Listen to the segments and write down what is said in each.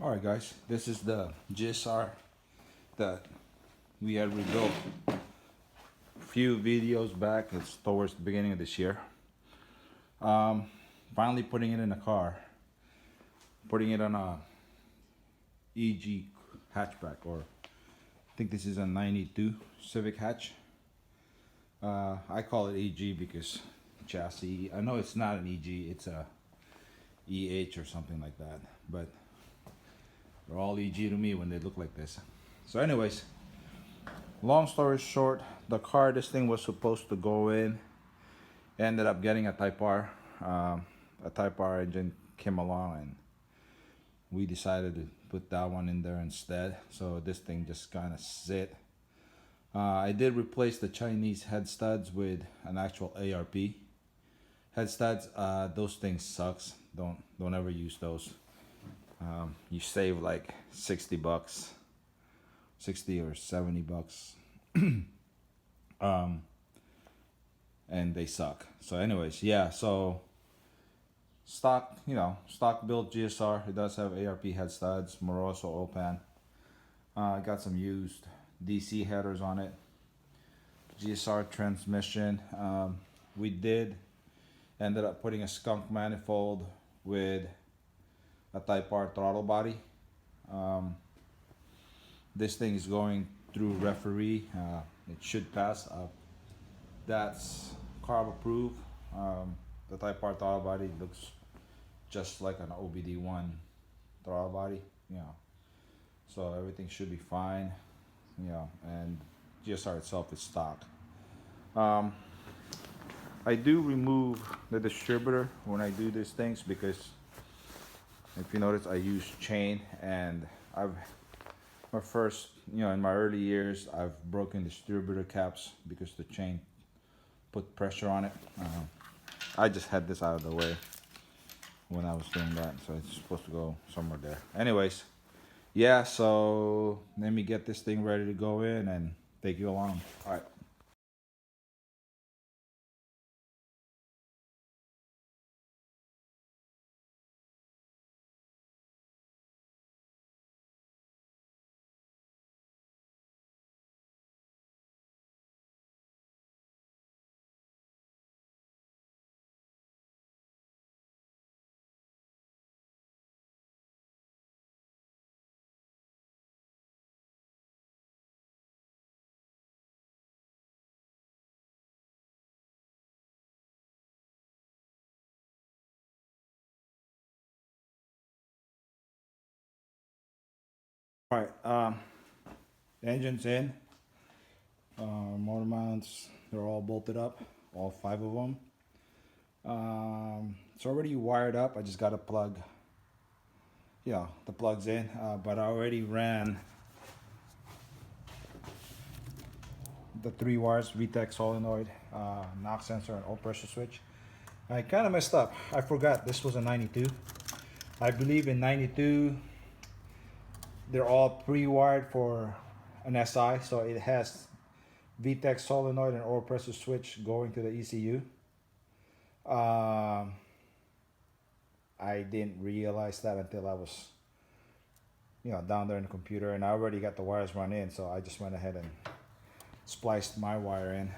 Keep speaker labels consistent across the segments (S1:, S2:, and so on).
S1: Alright guys, this is the GSR that we had rebuilt a few videos back. It's towards the beginning of this year. Finally putting it in a car. Putting it on a EG hatchback, or I think this is a 92 Civic hatch. I call it EG because chassis, I know it's not an EG, it's a EH or something like that, but they're all EG to me when they look like this. So anyways, long story short, the car this thing was supposed to go in ended up getting a Type R. A Type R engine came along and we decided to put that one in there instead. So this thing just kind of sit. I did replace the Chinese head studs with an actual ARP head studs. Those things sucks. Don't ever use those. You save like 60 bucks, 60 or 70 bucks. And they suck. So anyways, yeah, so stock, stock built GSR. It does have ARP head studs, Moroso oil pan. Got some used DC headers on it. GSR transmission. We ended up putting a skunk manifold with a Type R throttle body. This thing is going through referee. It should pass. That's carb approved. The Type R throttle body looks just like an OBD1 throttle body, so everything should be fine, and GSR itself is stock. I do remove the distributor when I do these things because if you notice, I use chain, and in my early years, I've broken distributor caps because the chain put pressure on it. I just had this out of the way when I was doing that, so it's supposed to go somewhere there. Anyways, yeah, so let me get this thing ready to go in and take you along. All right. All right, the engine's in. Motor mounts, they're all bolted up, all 5 of them. It's already wired up. I just got to plug, the plugs in, but I already ran the 3 wires, VTEC solenoid, knock sensor, and oil pressure switch. I kind of messed up. I forgot this was a 92. I believe in 92 they're all pre-wired for an SI, so it has VTEC solenoid and oil pressure switch going to the ECU. I didn't realize that until I was down there in the computer, and I already got the wires run in, so I just went ahead and spliced my wire in.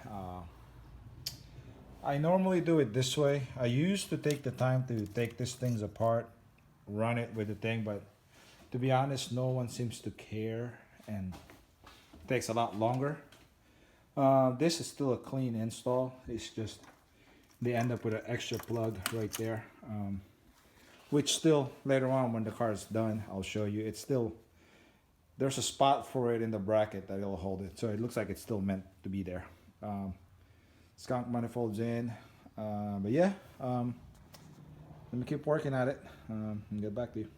S1: I normally do it this way. I used to take the time to take these things apart, run it with the thing, but to be honest, no one seems to care, and it takes a lot longer. This is still a clean install. It's just they end up with an extra plug right there, which still later on when the car is done, I'll show you. It's still, there's a spot for it in the bracket that it'll hold it, so it looks like it's still meant to be there. Skunk manifolds in, but yeah, let me keep working at it and get back to you.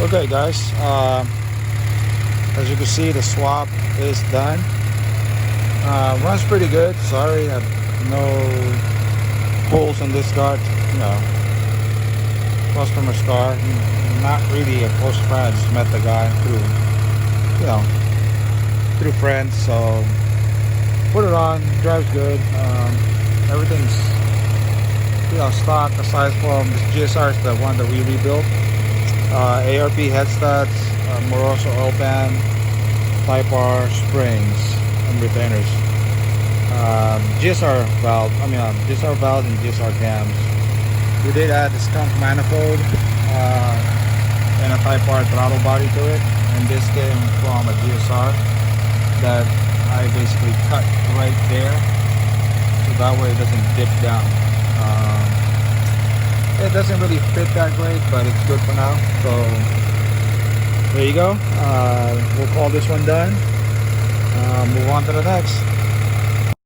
S1: Okay guys, as you can see, the swap is done. Runs pretty good. Sorry, I have no holes in this car. Customer's car. Not really a close friend. I just met the guy through friends. So put it on. Drives good. Everything's stock aside from this GSR is the one that we rebuilt. ARP head studs, Moroso oil pan, Type R springs and retainers. GSR valve, GSR valve and GSR cams. We did add the skunk manifold and a Type R throttle body to it, and this came from a GSR that I basically cut right there, so that way it doesn't dip down. It doesn't really fit that great, but it's good for now. So there you go. We'll call this one done. Move on to the next.